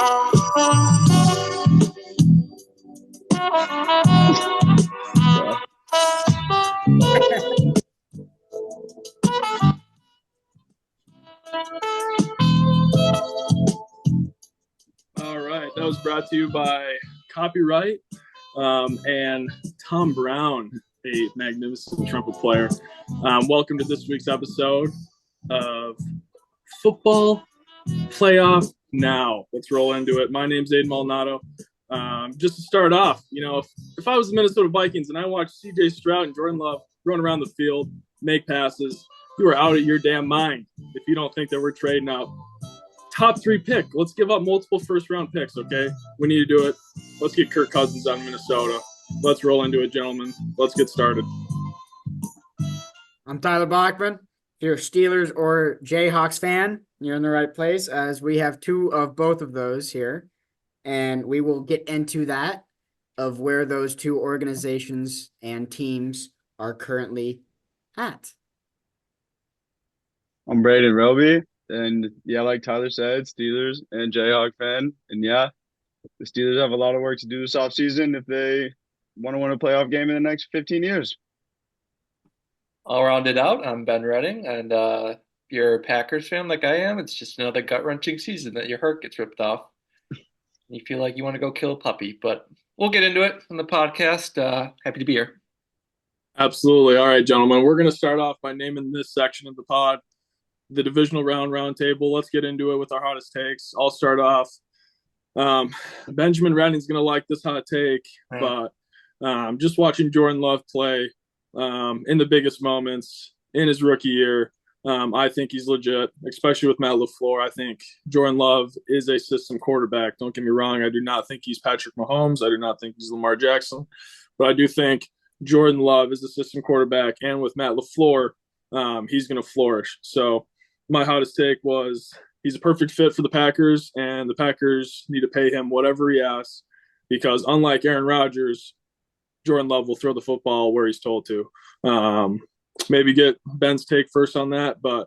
All right, that was brought to you by Copyright and Tom Brown, a magnificent trumpet player. Welcome to this week's episode of Football Playoff Now. Let's roll into it. My name's Aiden Maldonado. Just to start off, if I was the Minnesota Vikings and I watched C.J. Stroud and Jordan Love run around the field, make passes, you are out of your damn mind if you don't think that we're trading up. Top 3 pick. Let's give up multiple first-round picks, okay? We need to do it. Let's get Kirk Cousins on Minnesota. Let's roll into it, gentlemen. Let's get started. I'm Tyler Bachman. If you're a Steelers or Jayhawks fan, you're in the right place, as we have 2 of both of those here. And we will get into that, of where those 2 organizations and teams are currently at. I'm Braden Roby, and yeah, like Tyler said, Steelers and Jayhawk fan. And yeah, the Steelers have a lot of work to do this offseason if they want to win a playoff game in the next 15 years. I'll round it out. I'm Ben Redding, and if you're a Packers fan like I am, it's just another gut-wrenching season that your heart gets ripped off. You feel like you want to go kill a puppy, but we'll get into it on the podcast. Happy to be here. Absolutely. All right, gentlemen. We're going to start off by naming this section of the pod the divisional roundtable. Let's get into it with our hottest takes. I'll start off. Benjamin Redding's going to like this hot take, but just watching Jordan Love play in the biggest moments in his rookie year, I think he's legit, especially with Matt LaFleur. I think Jordan Love is a system quarterback. Don't get me wrong. I do not think he's Patrick Mahomes. I do not think he's Lamar Jackson. But I do think Jordan Love is a system quarterback. And with Matt LaFleur, he's going to flourish. So my hottest take was he's a perfect fit for the Packers, and the Packers need to pay him whatever he asks because unlike Aaron Rodgers, Jordan Love will throw the football where he's told to. Maybe get Ben's take first on that, but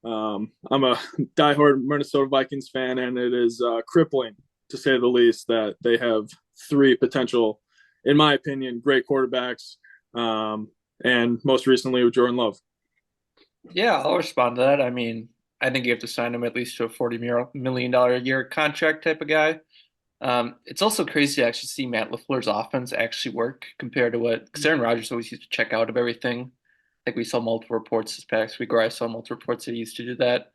I'm a diehard Minnesota Vikings fan, and it is crippling, to say the least, that they have 3 potential, in my opinion, great quarterbacks, and most recently with Jordan Love. Yeah, I'll respond to that. I mean, I think you have to sign him at least to a $40 million a year contract type of guy. It's also crazy to actually see Matt LaFleur's offense actually work compared to what, because Aaron Rodgers always used to check out of everything. I think we saw multiple reports this past week, or I saw multiple reports that he used to do that.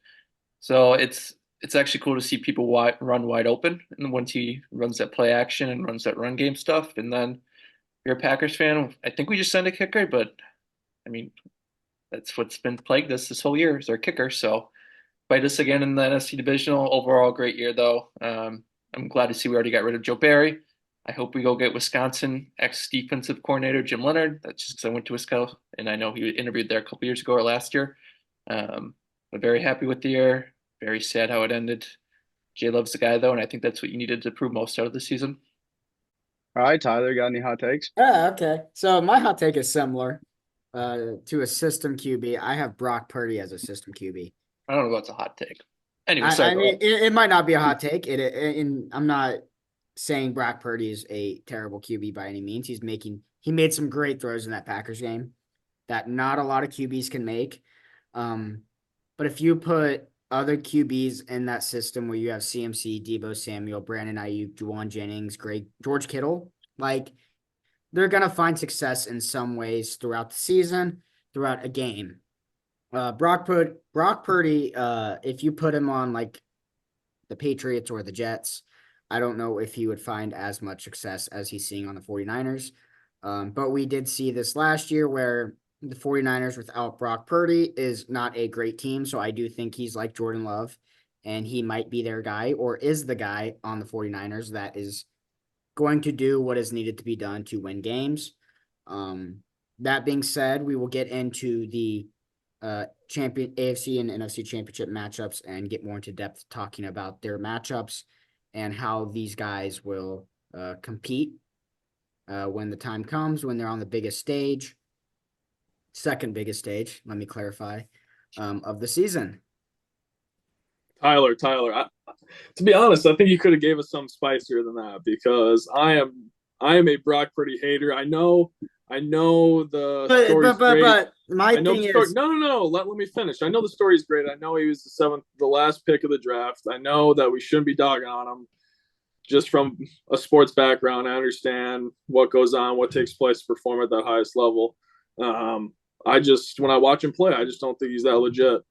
So it's actually cool to see people run wide open, and once he runs that play action and runs that run game stuff, and then you're a Packers fan, I think we just signed a kicker, but I mean, that's what's been plagued us this whole year is our kicker. So fight us again in the NFC divisional. Overall, great year though. I'm glad to see we already got rid of Joe Barry. I hope we go get Wisconsin ex-defensive coordinator Jim Leonhard. That's just because I went to Wisconsin and I know he interviewed there a couple years ago or last year. But very happy with the year. Very sad how it ended. Jay loves the guy though, and I think that's what you needed to prove most out of the season. All right, Tyler, got any hot takes? Okay. So my hot take is similar to a system QB. I have Brock Purdy as a system QB. I don't know if that's a hot take. Anyway, I mean, it might not be a hot take. I'm not saying Brock Purdy is a terrible QB by any means. He made some great throws in that Packers game that not a lot of QBs can make. But if you put other QBs in that system where you have CMC, Deebo Samuel, Brandon Ayuk, Juwan Jennings, George Kittle, like they're gonna find success in some ways throughout the season, throughout a game. Brock Purdy, if you put him on like the Patriots or the Jets, I don't know if he would find as much success as he's seeing on the 49ers. But we did see this last year where the 49ers without Brock Purdy is not a great team. So I do think he's like Jordan Love, and he might be their guy or is the guy on the 49ers that is going to do what is needed to be done to win games. That being said, we will get into the champion AFC and NFC championship matchups and get more into depth talking about their matchups and how these guys will compete when the time comes, when they're on the biggest stage, second biggest stage, let me clarify, of the season. Tyler. To be honest, I think you could have gave us something spicier than that because I am a Brock Purdy hater. I know the story's great. But my I know thing the story. is, No. Let me finish. I know the story's great. I know he was the last pick of the draft. I know that we shouldn't be dogging on him. Just from a sports background, I understand what goes on, what takes place to perform at that highest level. When I watch him play, I just don't think he's that legit.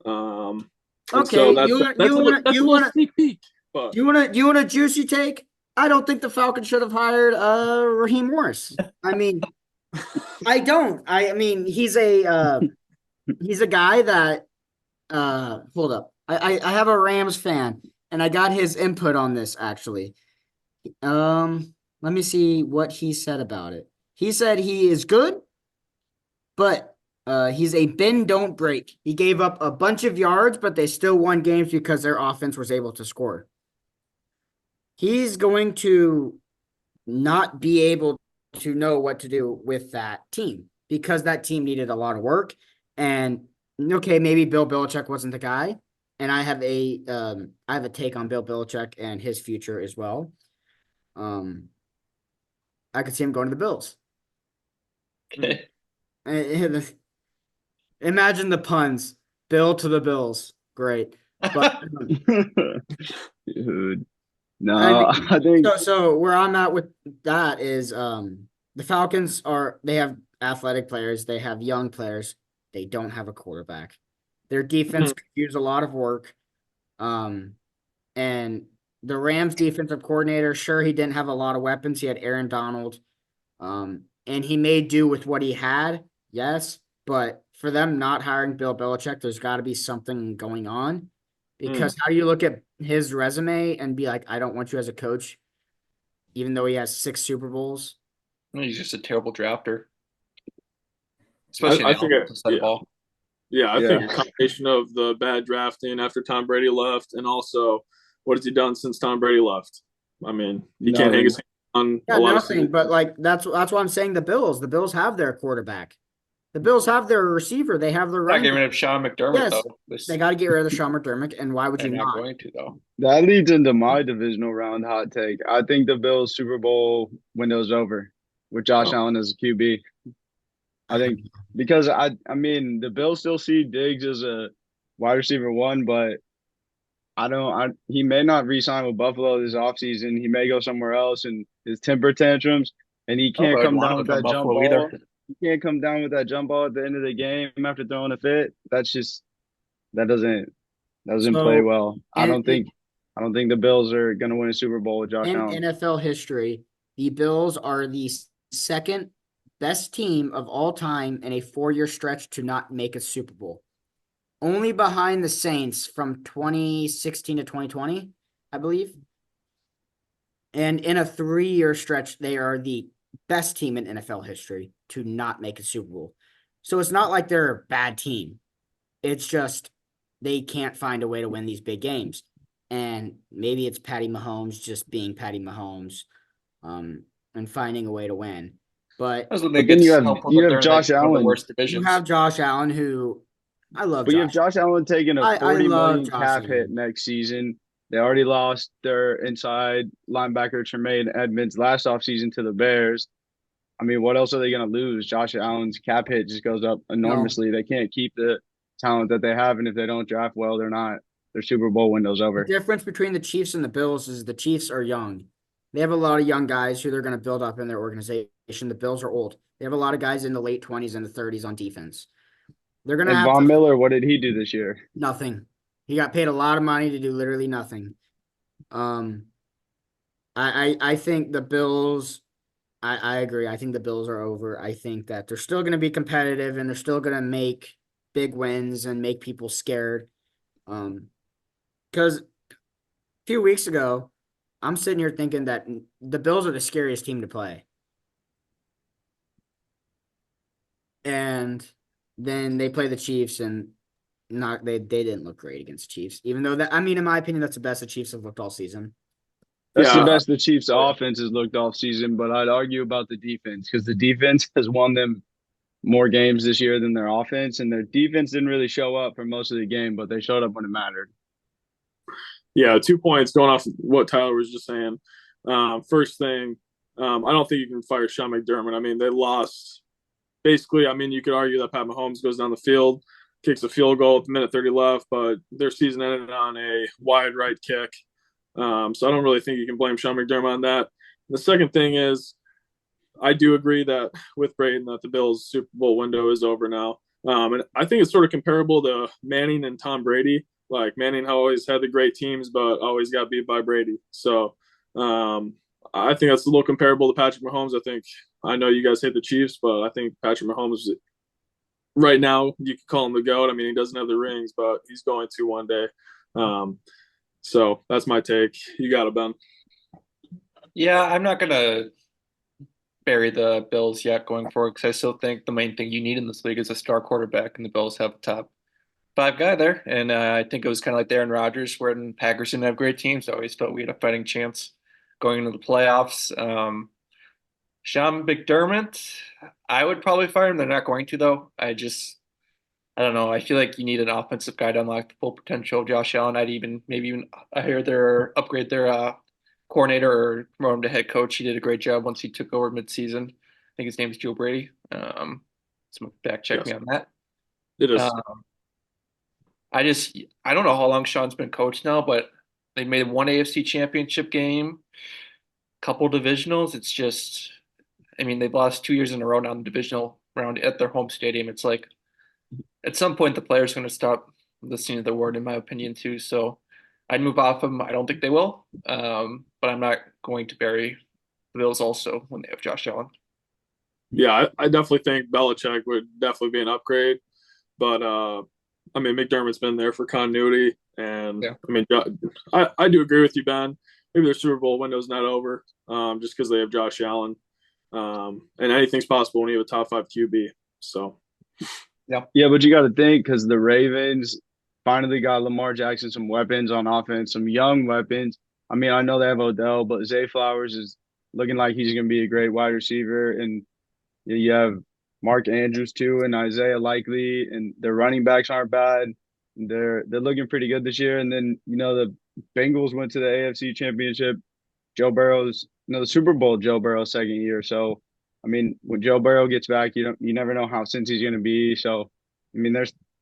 okay, so you that's you a want you little want sneak peek. But you want a juicy take? I don't think the Falcons should have hired Raheem Morris. I mean, I don't. I mean, he's a guy that hold up. I have a Rams fan and I got his input on this actually. Let me see what he said about it. He said he is good, but he's a bend don't break. He gave up a bunch of yards, but they still won games because their offense was able to score. He's going to not be able to know what to do with that team because that team needed a lot of work. And okay, maybe Bill Belichick wasn't the guy. And I have a take on Bill Belichick and his future as well. I could see him going to the Bills. Okay. Imagine the puns. Bill to the Bills. Great. But Dude. No, I I think so where I'm at with that is the Falcons they have athletic players, they have young players, they don't have a quarterback. Their defense could use a lot of work. And the Rams defensive coordinator, sure, he didn't have a lot of weapons. He had Aaron Donald. And he made do with what he had, yes. But for them not hiring Bill Belichick, there's got to be something going on. Because how do you look at his resume and be like, I don't want you as a coach, even though he has 6 Super Bowls? He's just a terrible drafter, especially I on think the offensive side of the ball. I Yeah. think a combination of the bad drafting after Tom Brady left, and also what has he done since Tom Brady left? I mean, he can't hang his hand on Yeah, a lot nothing. of. But like that's why I'm saying the Bills. The Bills have their quarterback. The Bills have their receiver. They have their Not running getting rid back. of Sean McDermott Yes, though. they got to get rid of Sean McDermott. And why would They're you not not? going to though. that leads into my divisional round hot take. I think the Bills Super Bowl window's over with Josh Allen as a QB. I think because I mean the Bills still see Diggs as a wide receiver 1, but he may not re-sign with Buffalo this offseason. He may go somewhere else and his temper tantrums and he I can't wouldn't come want down him with from that jump Buffalo ball. either. He can't come down with that jump ball at the end of the game after throwing a fit. That doesn't play So well. I don't think the Bills are going to win a Super Bowl with Josh in Allen. NFL history, the Bills are the second best team of all time in a 4-year stretch to not make a Super Bowl. Only behind the Saints from 2016 to 2020, I believe. And in a 3-year stretch, they are the best team in NFL history to not make a Super Bowl. So it's not like they're a bad team. It's just they can't find a way to win these big games. And maybe it's Patty Mahomes just being Patty Mahomes and finding a way to win. But That's when they But then get you have helpful you that have they're in Josh one of the Allen. worst you divisions. have Josh Allen, who I love. But you have Josh. Josh Allen taking a I 40 love million Josh cap Allen. hit next season. They already lost their inside linebacker Tremaine Edmonds last offseason to the Bears. I mean, what else are they going to lose? Josh Allen's cap hit just goes up enormously. They can't keep the talent that they have, and if they don't draft well, their Super Bowl window's The over. difference between the Chiefs and the Bills is the Chiefs are young. They have a lot of young guys who they're going to build up in their organization. The Bills are old. They have a lot of guys in the late 20s and the 30s on defense. They're going to And have Von Miller, what did he do this year? nothing. He got paid a lot of money to do literally nothing. I think the Bills. I agree. I think the Bills are over. I think that they're still going to be competitive and they're still going to make big wins and make people scared. Because a few weeks ago, I'm sitting here thinking that the Bills are the scariest team to play. And then they play the Chiefs and they didn't look great against the Chiefs. Even though in my opinion, that's the best the Chiefs have looked all season. That's Yeah. the best the Chiefs' offense has looked off season, but I'd argue about the defense because the defense has won them more games this year than their offense, and their defense didn't really show up for most of the game, but they showed up when it mattered. Yeah, 2 points going off what Tyler was just saying. First thing, I don't think you can fire Sean McDermott. I mean, they lost. Basically, I mean, you could argue that Pat Mahomes goes down the field, kicks a field goal with a minute 30 left, but their season ended on a wide right kick. So I don't really think you can blame Sean McDermott on that. The second thing is, I do agree that with Braden that the Bills' Super Bowl window is over now. And I think it's sort of comparable to Manning and Tom Brady. Like Manning always had the great teams, but always got beat by Brady. So I think that's a little comparable to Patrick Mahomes. I know you guys hate the Chiefs, but I think Patrick Mahomes right now you could call him the GOAT. I mean, he doesn't have the rings, but he's going to one day. So that's my take. You got it, Ben. Yeah, I'm not gonna bury the Bills yet going forward because I still think the main thing you need in this league is a star quarterback, and the Bills have a top five guy there. And I think it was kind of like Aaron Rodgers, where the Packers didn't have great teams. I always felt we had a fighting chance going into the playoffs. Sean McDermott, I would probably fire him. They're not going to though. I don't know. I feel like you need an offensive guy to unlock the full potential of Josh Allen. Maybe even hire their upgrade their coordinator or promote him to head coach. He did a great job once he took over midseason. I think his name is Joe Brady. Someone fact check me on that. It is. I don't know how long Sean's been coach now, but they made one AFC championship game, couple divisionals. It's just, I mean, they've lost 2 years in a row now in the divisional round at their home stadium. It's like at some point the players are going to stop listening to the word, in my opinion, too. So I'd move off them. I don't think they will, but I'm not going to bury the Bills also when they have Josh Allen. Yeah, I definitely think Belichick would definitely be an upgrade, but I mean McDermott's been there for continuity, and Yeah. I mean I do agree with you, Ben. Maybe their Super Bowl window's not over, just because they have Josh Allen, and anything's possible when you have a top 5 QB. So Yeah, but you got to think because the Ravens finally got Lamar Jackson some weapons on offense, some young weapons. I mean, I know they have Odell, but Zay Flowers is looking like he's going to be a great wide receiver, and you have Mark Andrews too, and Isaiah Likely, and their running backs aren't bad. They're looking pretty good this year. And then the Bengals went to the AFC Championship. Joe Burrow's the Super Bowl. Joe Burrow's second year, so I mean, when Joe Burrow gets back, you never know how since he's going to be. So I mean,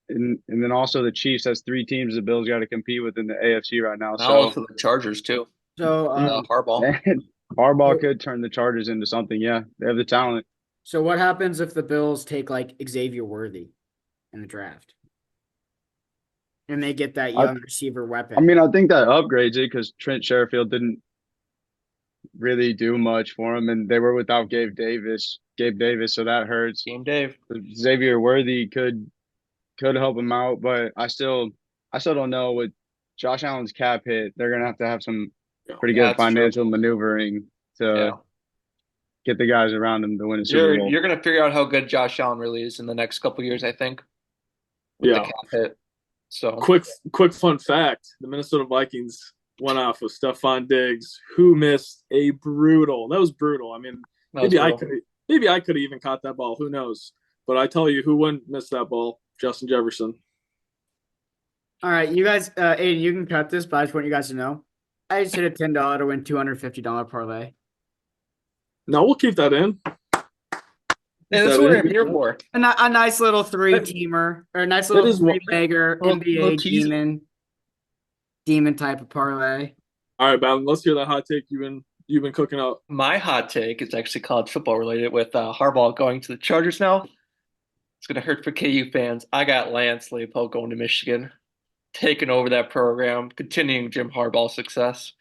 and then also the Chiefs has 3 teams the Bills got to compete with in the AFC right now. And So also the Chargers too. So, Harbaugh. and Harbaugh could turn the Chargers into something. Yeah, they have the talent. so what happens if the Bills take like Xavier Worthy in the draft? And they get that young receiver weapon. I mean, I think that upgrades it because Trent Sherfield didn't really do much for him, and they were without Gabe Davis, so that hurts. Game Dave. Xavier Worthy could help him out, but I still don't know with Josh Allen's cap hit. They're gonna have some pretty good That's true. financial maneuvering to get the guys around him to win a Super Bowl. You're gonna figure out how good Josh Allen really is in the next couple of years, I think. With the cap hit. So quick fun fact: the Minnesota Vikings went off with Stephon Diggs, who missed a brutal. That was brutal. I mean, maybe I could have even caught that ball. Who knows? But I tell you, who wouldn't miss that ball? Justin Jefferson. All right, you guys, Aiden, you can cut this, but I just want you guys to know. I just hit a $10 to win $250 parlay. No, we'll keep that in. Yeah, that's what I'm here for. A nice little 3-teamer or a nice little 3-legger NBA demon type of parlay. All right, Ben, let's hear that hot take you've been cooking up. My hot take is actually college football related with Harbaugh going to the Chargers now. It's going to hurt for KU fans. I got Lance Leipold going to Michigan, taking over that program, continuing Jim Harbaugh's success.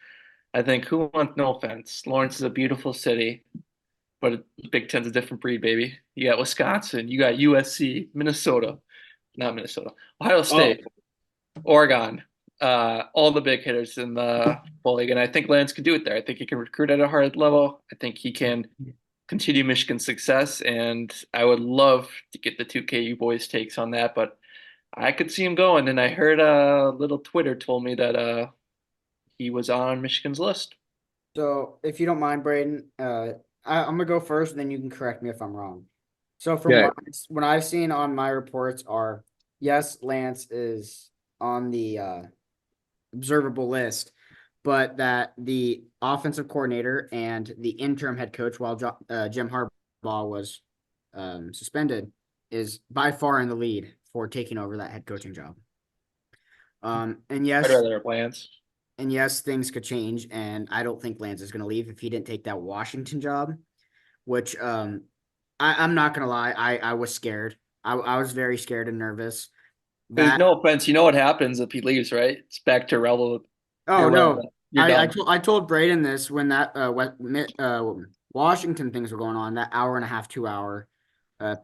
I think who wants no offense? Lawrence is a beautiful city, but Big Ten's a different breed, baby. You got Wisconsin, you got USC, Ohio State, Oregon, all the big hitters in the bowl league. And I think Lance can do it there. I think he can recruit at a hard level. I think he can continue Michigan's success. And I would love to get the 2KU boys' takes on that, but I could see him going. And I heard a little Twitter told me that he was on Michigan's list. So if you don't mind, Braden, I'm gonna go first, and then you can correct me if I'm wrong. So from what I've seen on my reports are, yes, Lance is on the observable list, but that the offensive coordinator and the interim head coach, while Jim Harbaugh was suspended, is by far in the lead for taking over that head coaching job. And I'd yes, rather have Lance. and yes, things could change, and I don't think Lance is going to leave if he didn't take that Washington job, which I'm not going to lie, I was scared. I was very scared and nervous. Because That no offense, you know what happens if he leaves, right? It's back to irrelevant. Oh no, Irrelevant. You're done. I told Braden this when that Washington things were going on, that hour and a half, 2 hour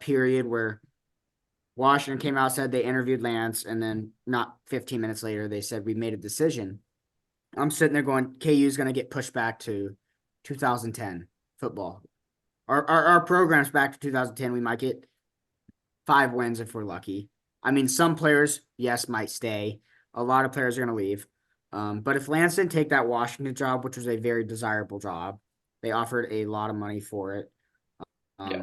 period where Washington came out, said they interviewed Lance, and then not 15 minutes later they said we made a decision. I'm sitting there going, KU is going to get pushed back to 2010 football. Our program's back to 2010. We might get 5 wins if we're lucky. I mean, some players, yes, might stay. A lot of players are going to leave. But if Lance didn't take that Washington job, which was a very desirable job, they offered a lot of money for it. Yeah.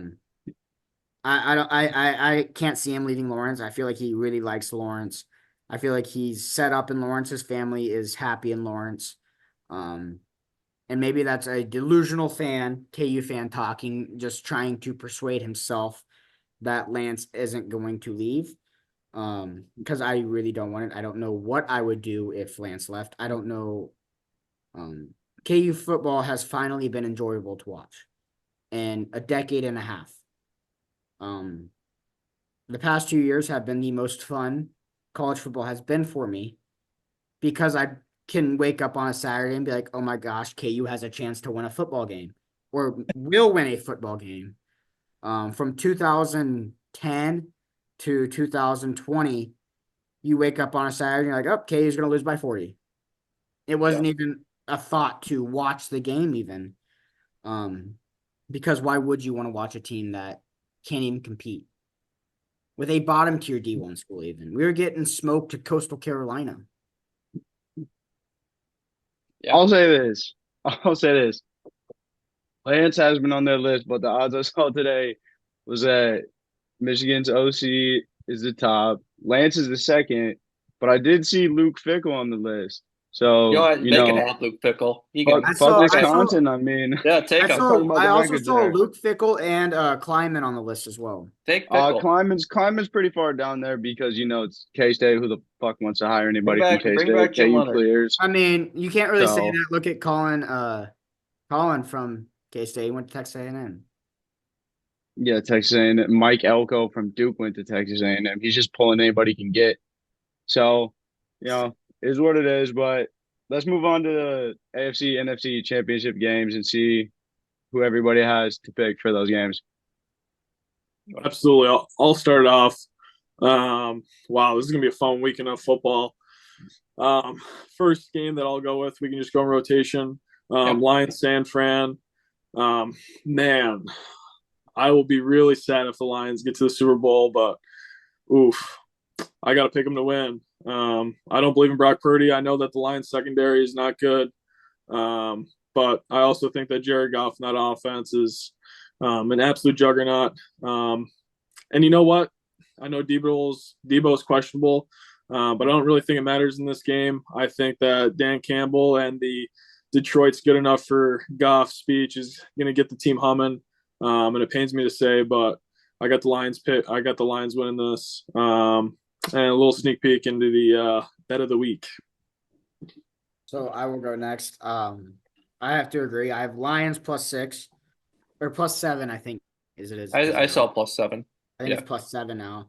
I can't see him leaving Lawrence. I feel like he really likes Lawrence. I feel like he's set up in Lawrence. His family is happy in Lawrence. And maybe that's a delusional fan, KU fan talking, just trying to persuade himself that Lance isn't going to leave. Because I really don't want it. I don't know what I would do if Lance left. I don't know. KU football has finally been enjoyable to watch in a decade and a half. The past 2 years have been the most fun college football has been for me because I can wake up on a Saturday and be like, oh my gosh, KU has a chance to win a football game or will win a football game. From 2010 to 2020, you wake up on a Saturday and you're like, oh, KU is going to lose by 40. It wasn't even a thought to watch the game even. Because why would you want to watch a team that can't even compete? With a bottom tier D1 school even. We were getting smoked to Coastal Carolina. Yeah. I'll say this. Lance has been on their list, but the odds I saw today was that Michigan's OC is the top. Lance is the second, but I did see Luke Fickle on the list. So, You know what? Make it have Luke Fickle. He can. fuck Wisconsin. I mean, Yeah, take him. I also saw there. Luke Fickle and Kleiman on the list as well. Take Fickle. Kleiman's pretty far down there because it's K-State. Who the fuck wants to hire anybody from Bring back K-State? Jim KU Leonard. clears. I mean, you can't really say So- that. Look at Colin from K-State. He went to Texas A&M. Yeah, Texas A&M. Mike Elko from Duke went to Texas A&M. He's just pulling anybody he can get. So, is what it is. But let's move on to the AFC, NFC championship games and see who everybody has to pick for those games. Absolutely. I'll start off. Wow, this is gonna be a fun weekend of football. First game that I'll go with, we can just go in rotation. Lions San Fran. Man, I will be really sad if the Lions get to the Super Bowl, but oof, I got to pick them to win. I don't believe in Brock Purdy. I know that the Lions secondary is not good, but I also think that Jared Goff in that offense is an absolute juggernaut. And you know what? I know Debo's questionable, but I don't really think it matters in this game. I think that Dan Campbell and the Detroit's good enough for Goff's speech is going to get the team humming. And it pains me to say, but I got the Lions I got the Lions winning this. And a little sneak peek into the bet of the week. So I will go next. I have to agree. I have Lions +6 or +7. I think I saw +7. I think it's +7 now.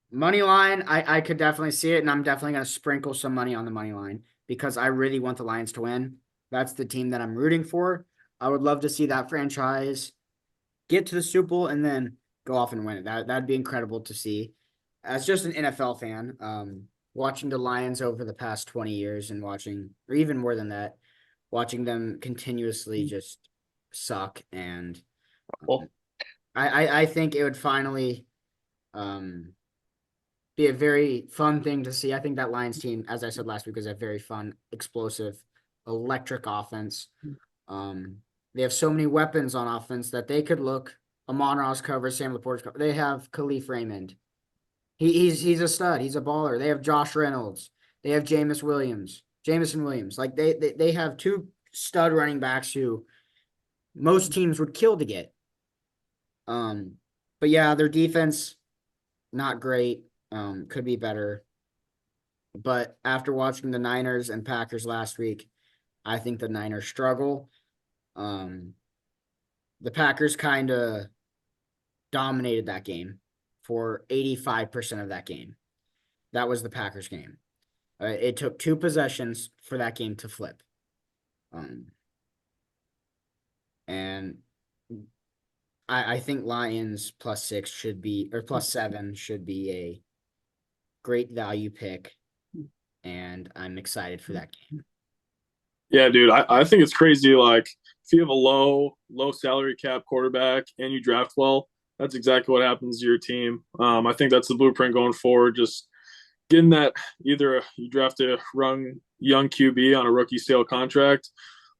Money line, I could definitely see it, and I'm definitely going to sprinkle some money on the money line because I really want the Lions to win. That's the team that I'm rooting for. I would love to see that franchise get to the Super Bowl and then go off and win it. That'd be incredible to see. As just an NFL fan, watching the Lions over the past 20 years and watching, or even more than that, watching them continuously just suck. And I think it would finally be a very fun thing to see. I think that Lions team, as I said last week, is a very fun, explosive, electric offense. They have so many weapons on offense that they could look. Amon-Ra's cover, Sam Laporte's cover. They have Khalif Raymond. He's a stud. He's a baller. They have Josh Reynolds. They have Jameson Williams. Like they have two stud running backs who most teams would kill to get. But yeah, their defense not great. Could be better. But after watching the Niners and Packers last week, I think the Niners struggle. The Packers kind of dominated that game for 85% of that game. That was the Packers game. It took 2 possessions for that game to flip. And I think Lions +6 should be, or +7 should be a great value pick. And I'm excited for that game. Yeah, dude, I think it's crazy. Like, if you have a low salary cap quarterback and you draft well, that's exactly what happens to your team. I think that's the blueprint going forward. Just getting that, either you draft a young QB on a rookie scale contract,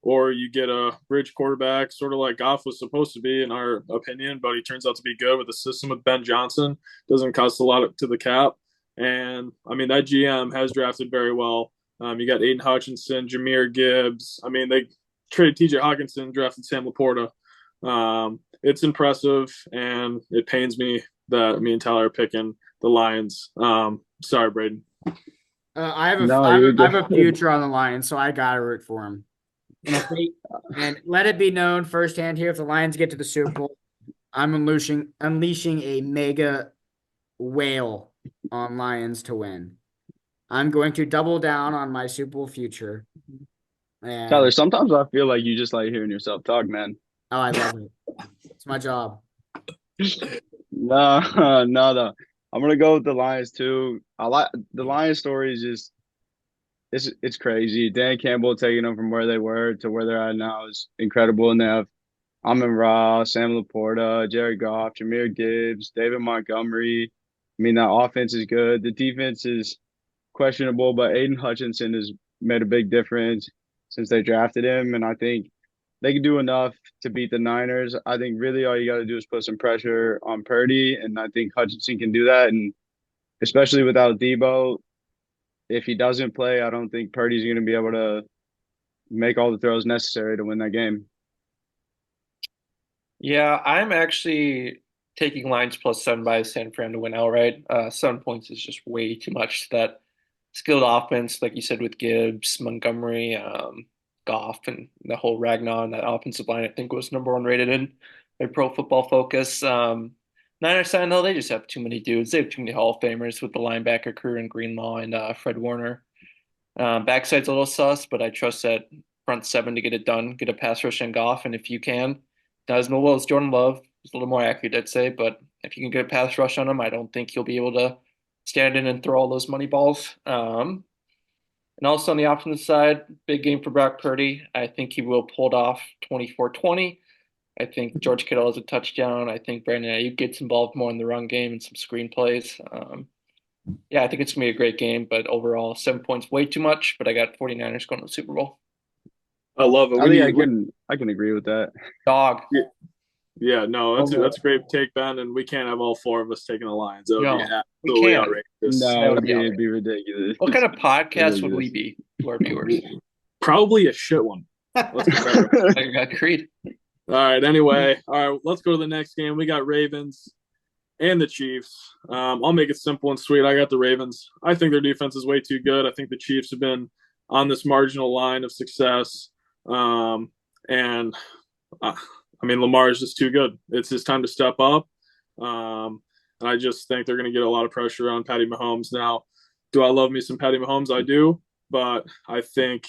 or you get a bridge quarterback, sort of like Goff was supposed to be, in our opinion, but he turns out to be good with the system with Ben Johnson. Doesn't cost a lot to the cap. And, I mean, that GM has drafted very well. You got Aiden Hutchinson, Jahmyr Gibbs. I mean, they traded TJ Hawkinson, drafted Sam Laporta. It's impressive, and it pains me that me and Tyler are picking the Lions. Sorry, Braden. I have No, I you're have a good. future on the Lions, so I gotta root for him. And let it be known firsthand here: if the Lions get to the Super Bowl, I'm unleashing a mega whale on Lions to win. I'm going to double down on my Super Bowl future. And Tyler, sometimes I feel like you just like hearing yourself talk, man. I love it. It's my job. No, no. I'm gonna go with the Lions too. I like the Lions story is just it's crazy. Dan Campbell taking them from where they were to where they're at now is incredible. And they have Amon-Ra, Sam Laporta, Jared Goff, Jahmyr Gibbs, David Montgomery. I mean, that offense is good. The defense is questionable, but Aiden Hutchinson has made a big difference since they drafted him, and I think they can do enough to beat the Niners. I think really all you got to do is put some pressure on Purdy, and I think Hutchinson can do that. And especially without Debo, if he doesn't play, I don't think Purdy's going to be able to make all the throws necessary to win that game. Yeah, I'm actually taking Lions +7 by San Fran to win outright. 7 points is just way too much to that skilled offense, like you said, with Gibbs, Montgomery, Goff, and the whole Ragnar and that offensive line. I think was #1 rated in Pro Football Focus. Niners side, though, they just have too many dudes. They have too many Hall of Famers with the linebacker crew and Greenlaw and Fred Warner. Backside's a little sus, but I trust that front 7 to get it done, get a pass rush and Goff, and if you can, not as well as Jordan Love, he's a little more accurate, I'd say, but if you can get a pass rush on him, I don't think he'll be able to stand in and throw all those money balls. And also on the offensive side, big game for Brock Purdy. I think he will pull it off 24-20. I think George Kittle has a touchdown. I think Brandon Ayuk gets involved more in the run game and some screenplays. Yeah, I think it's going to be a great game, but overall, 7 points, way too much, but I got 49ers going to the Super Bowl. I love it. I can agree with that. Dog. Yeah, no, that's a great take, Ben, and we can't have all 4 of us taking the Lions. That would No, be we absolutely can't. outrageous. No, would be it'd be ridiculous. What kind of podcast would we be to our viewers? Probably a shit one. Let's get better. Agreed. All right, anyway. All right, let's go to the next game. We got Ravens and the Chiefs. I'll make it simple and sweet. I got the Ravens. I think their defense is way too good. I think the Chiefs have been on this marginal line of success. I mean, Lamar is just too good. It's his time to step up. And I just think they're going to get a lot of pressure on Patty Mahomes. Now, do I love me some Patty Mahomes? I do. But I think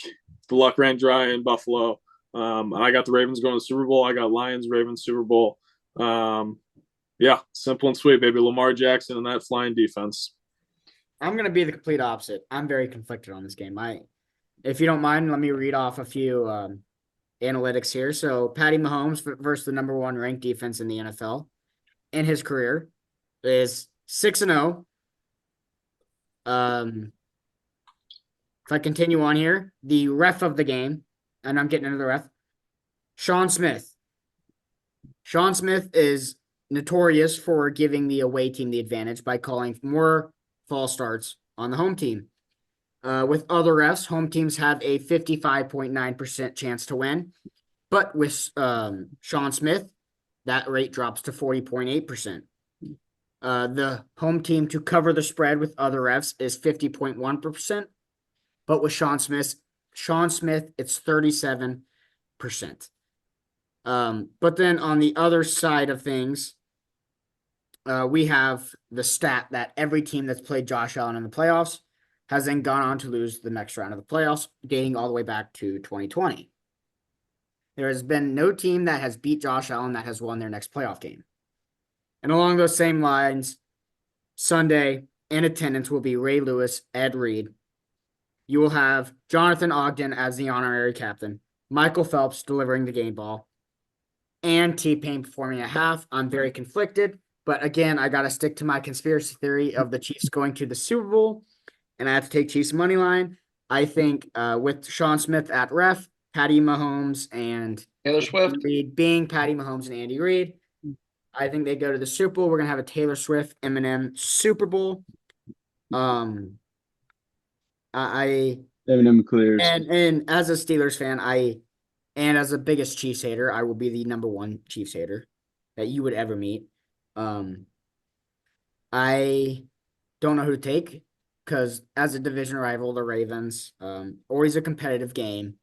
the luck ran dry in Buffalo. And I got the Ravens going to the Super Bowl. I got Lions, Ravens, Super Bowl. Yeah, simple and sweet, baby. Lamar Jackson and that flying defense. I'm going to be the complete opposite. I'm very conflicted on this game. If you don't mind, let me read off a few analytics here. So Patty Mahomes versus the #1 ranked defense in the NFL in his career is 6-0. If I continue on here, the ref of the game, and I'm getting into the ref, Sean Smith. Sean Smith is notorious for giving the away team the advantage by calling more false starts on the home team. With other refs, home teams have a 55.9% chance to win. But with Sean Smith, that rate drops to 40.8%. The home team to cover the spread with other refs is 50.1%. But with Sean Smith, it's 37%. But then on the other side of things, we have the stat that every team that's played Josh Allen in the playoffs has then gone on to lose the next round of the playoffs, dating all the way back to 2020. There has been no team that has beat Josh Allen that has won their next playoff game. And along those same lines, Sunday in attendance will be Ray Lewis, Ed Reed. You will have Jonathan Ogden as the honorary captain, Michael Phelps delivering the game ball, and T-Pain performing at half. I'm very conflicted, but again, I got to stick to my conspiracy theory of the Chiefs going to the Super Bowl, and I have to take Chiefs money line. I think with Sean Smith at ref, Patty Mahomes and Taylor Swift. Reed being Patty Mahomes and Andy Reid, I think they go to the Super Bowl. We're gonna have a Taylor Swift Eminem Super Bowl. Eminem clears. And as a Steelers fan, and as the biggest Chiefs hater, I will be the number one Chiefs hater that you would ever meet. I don't know who to take because as a division rival, the Ravens, always a competitive game,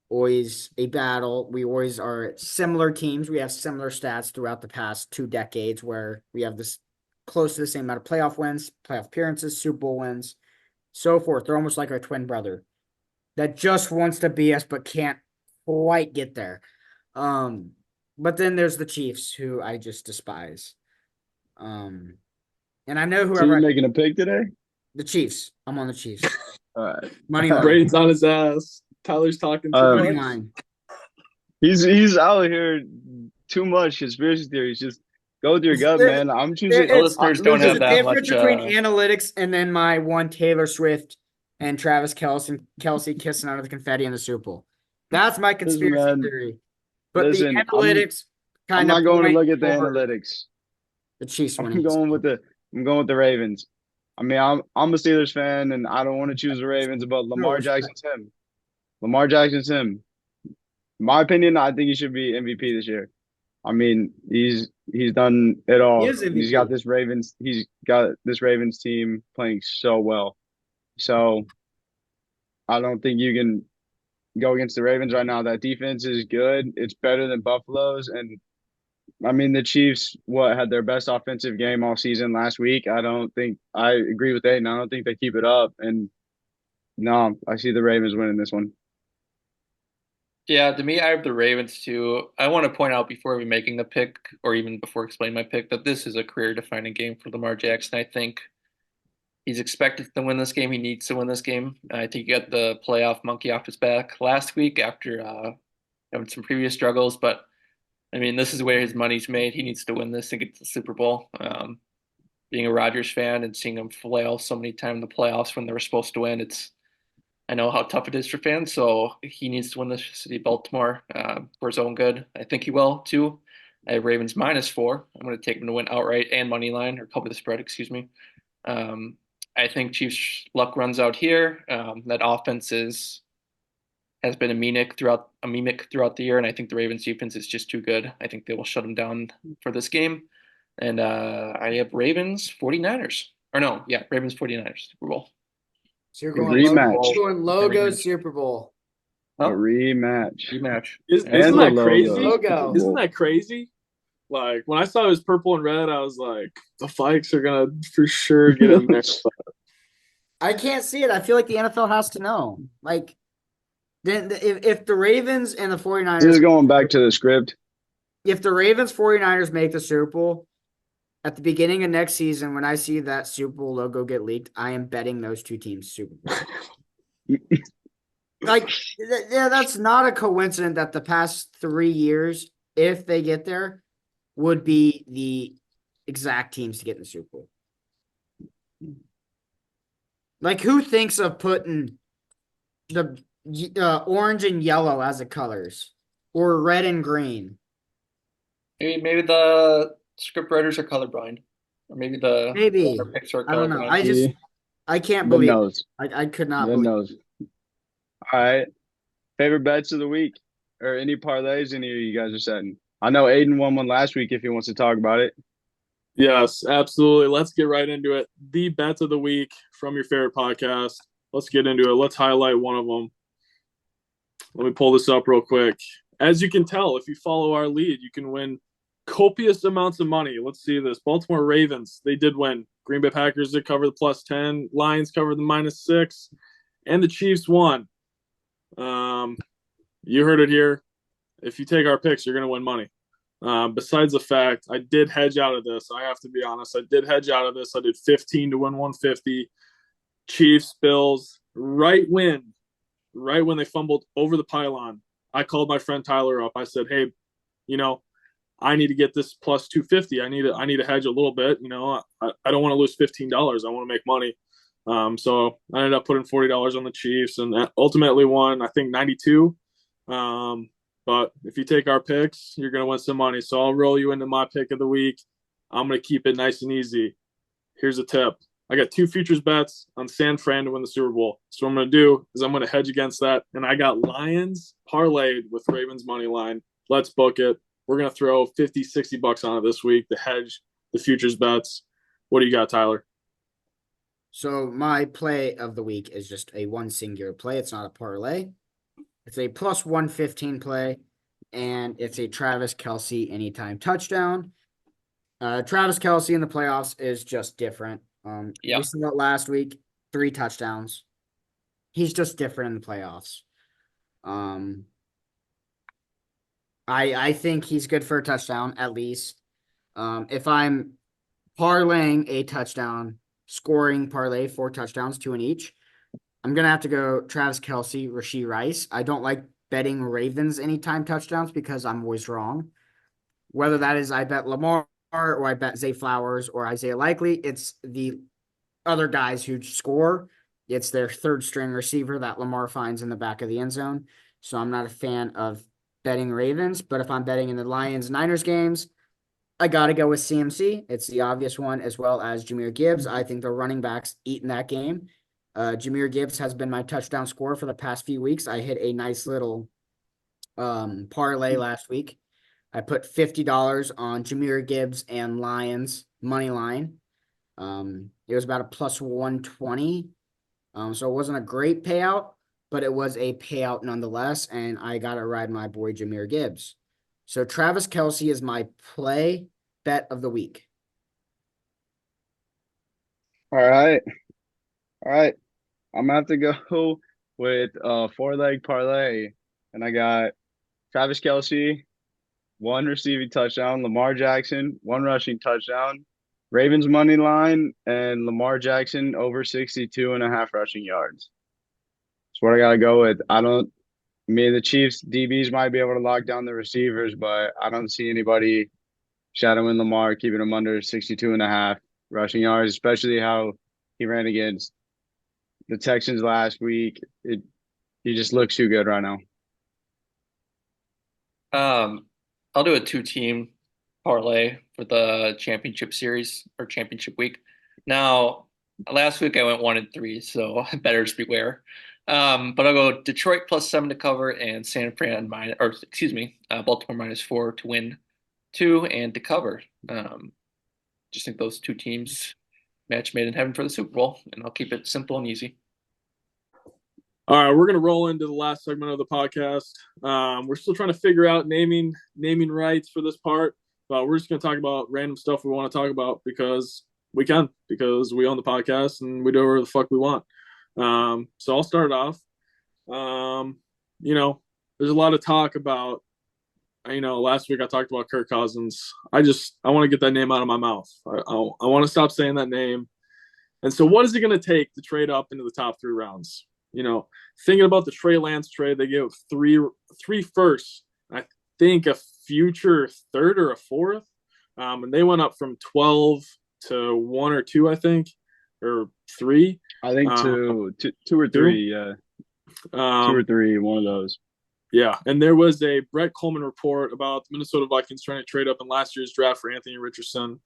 always a battle. We always are similar teams. We have similar stats throughout the past 2 decades where we have this close to the same amount of playoff wins, playoff appearances, Super Bowl wins, so forth. They're almost like our twin brother that just wants to be us but can't quite get there. But then there's the Chiefs, who I just despise. And I know So whoever you making a pick today? the Chiefs. I'm on the Chiefs. All right. Money line. Braden's on his ass. Tyler's talking too Money much. line. He's out here too much conspiracy theories. Just go with your gut, There- man. I'm choosing. There- Listeners There's don't have a that difference much. between analytics and then my one Taylor Swift and Travis Kelsey kissing under the confetti in the Super Bowl. That's my conspiracy man. theory. But Listen, the analytics I'm kind of not going to look at the toward analytics. the Chiefs I'm winning. going with the Ravens. I mean, I'm a Steelers fan, and I don't want to choose the Ravens, but Lamar respect. Jackson's him. Lamar Jackson's him. In my opinion, I think he should be MVP this year. I mean, he's done it all. He is MVP. He's got this Ravens team playing so well. So I don't think you can go against the Ravens right now. That defense is good. It's better than Buffalo's. And I mean, the Chiefs, had their best offensive game all season last week. I agree with Aiden. I don't think they keep it up. And no, I see the Ravens winning this one. Yeah, to me, I have the Ravens too. I want to point out before we making the pick, or even before explaining my pick, that this is a career-defining game for Lamar Jackson. I think he's expected to win this game. He needs to win this game. I think he got the playoff monkey off his back last week after having some previous struggles. But I mean, this is where his money's made. He needs to win this and get to the Super Bowl. Being a Rodgers fan and seeing him flail so many times in the playoffs when they were supposed to win, I know how tough it is for fans, so he needs to win the city of Baltimore for his own good. I think he will, too. I have Ravens -4. I'm going to take him to win outright and money line, or cover the spread, excuse me. I think Chiefs' luck runs out here. That offense has been anemic throughout the year, and I think the Ravens defense is just too good. I think they will shut them down for this game. And I have Ravens 49ers. Or no, yeah, Ravens 49ers Super Bowl. So you're Rematch. going logo Super Bowl. A rematch. Isn't And that the crazy? logo. Isn't that crazy? Like when I saw it was purple and red, I was like, the Vikes are gonna for sure get in there. I can't see it. I feel like the NFL has to know. Like, then if the Ravens and the This is 49ers, going back to the script. if the Ravens 49ers make the Super Bowl at the beginning of next season, when I see that Super Bowl logo get leaked, I am betting those two teams Super Bowl. Like, yeah, that's not a coincidence that the past 3 years, if they get there, would be the exact teams to get in the Super Bowl. Like, who thinks of putting the orange and yellow as the colors, or red and green? Maybe the script writers are colorblind, or maybe the Maybe. picks are I don't know. colorblind. I can't The believe it. nose. I could not The believe nose. All right. Favorite bets of the week or any parlays any of you guys are setting? I know Aiden won one last week if he wants to talk about it. Yes, absolutely. Let's get right into it. The bets of the week from your favorite podcast. Let's get into it. Let's highlight one of them. Let me pull this up real quick. As you can tell, if you follow our lead, you can win copious amounts of money. Let's see this. Baltimore Ravens, they did win. Green Bay Packers did cover the +10. Lions covered the -6. And the Chiefs won. You heard it here. If you take our picks, you're going to win money. Besides the fact, I did hedge out of this. I have to be honest. I did hedge out of this. I did 15 to win 150. Chiefs, Bills, right when they fumbled over the pylon, I called my friend Tyler up. I said, hey, I need to get this +250. I need to hedge a little bit. I don't want to lose $15. I want to make money. So I ended up putting $40 on the Chiefs and that ultimately won, I think, 92. But if you take our picks, you're going to win some money. So I'll roll you into my pick of the week. I'm going to keep it nice and easy. Here's a tip. I got 2 futures bets on San Fran to win the Super Bowl. So what I'm going to do is I'm going to hedge against that. And I got Lions parlayed with Ravens money line. Let's book it. We're going to throw 50, 60 bucks on it this week to hedge the futures bets. What do you got, Tyler? So my play of the week is just a one singular play. It's not a parlay. It's a +115 play, and it's a Travis Kelce anytime touchdown. Travis Kelce in the playoffs is just different. Yeah. We saw it last week, 3 touchdowns. He's just different in the playoffs. I think he's good for a touchdown at least. If I'm parlaying a touchdown, scoring parlay 4 touchdowns, 2 in each, I'm gonna have to go Travis Kelce, Rashee Rice. I don't like betting Ravens anytime touchdowns because I'm always wrong. Whether that is I bet Lamar or I bet Zay Flowers or Isaiah Likely, it's the other guys who score. It's their third string receiver that Lamar finds in the back of the end zone. So I'm not a fan of betting Ravens, but if I'm betting in the Lions-Niners games, I got to go with CMC. It's the obvious one, as well as Jahmyr Gibbs. I think the running backs eat in that game. Jahmyr Gibbs has been my touchdown scorer for the past few weeks. I hit a nice little parlay last week. I put $50 on Jahmyr Gibbs and Lions money line. It was about a +120. So it wasn't a great payout, but it was a payout nonetheless. And I got to ride my boy Jahmyr Gibbs. So Travis Kelce is my play bet of the week. All right. I'm gonna have to go with 4-leg parlay. And I got Travis Kelce, 1 receiving touchdown, Lamar Jackson, 1 rushing touchdown, Ravens money line, and Lamar Jackson over 62.5 rushing yards. That's what I gotta go with. The Chiefs DBs might be able to lock down the receivers, but I don't see anybody shadowing Lamar, keeping him under 62.5 rushing yards, especially how he ran against the Texans last week. He just looks too good right now. I'll do a 2-team parlay for the championship series or championship week. Now, last week I went 1-3, so bettors beware. But I'll go Detroit +7 to cover and San Fran Baltimore -4 to win 2 and to cover. Just think those 2 teams match made in heaven for the Super Bowl, and I'll keep it simple and easy. All right, we're going to roll into the last segment of the podcast. We're still trying to figure out naming rights for this part, but we're just going to talk about random stuff we want to talk about because we own the podcast and we do whatever the fuck we want. So I'll start off. There's a lot of talk about, last week I talked about Kirk Cousins. I want to get that name out of my mouth. I want to stop saying that name. And so what is it going to take to trade up into the top 3 rounds? Thinking about the Trey Lance trade, they gave 3 firsts. I think a future 3rd or a 4th. And they went up from 12 to 1 or 2, I think, or 3. I think two or 3, yeah. 2 or 3, one of those. Yeah, and there was a Brett Coleman report about the Minnesota Vikings trying to trade up in last year's draft for Anthony Richardson.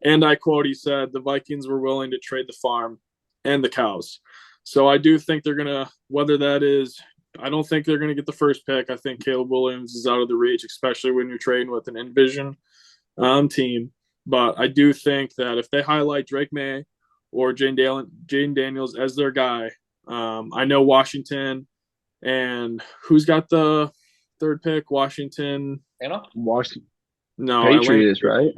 And I quote, he said, the Vikings were willing to trade the farm. and the Cows. So I do think they're gonna, whether that is, I don't think they're gonna get the first pick. I think Caleb Williams is out of the reach, especially when you're trading with an Envision team. But I do think that if they highlight Drake May or Jane Daniels as their guy, I know Washington and who's got the third pick? Washington. Washington No, Patriots, right?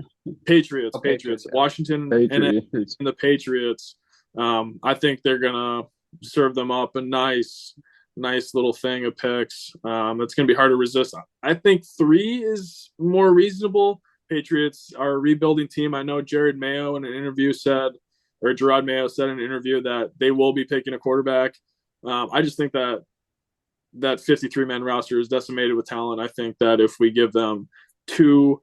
Patriots. Oh, Patriots. yeah. Washington Patriots. and the Patriots. I think they're gonna serve them up a nice little thing of picks. It's gonna be hard to resist. I think 3 is more reasonable. Patriots are a rebuilding team. I know Jared Mayo in an interview said, or Gerard Mayo said in an interview that they will be picking a quarterback. I just think that 53-man roster is decimated with talent. I think that if we give them 2,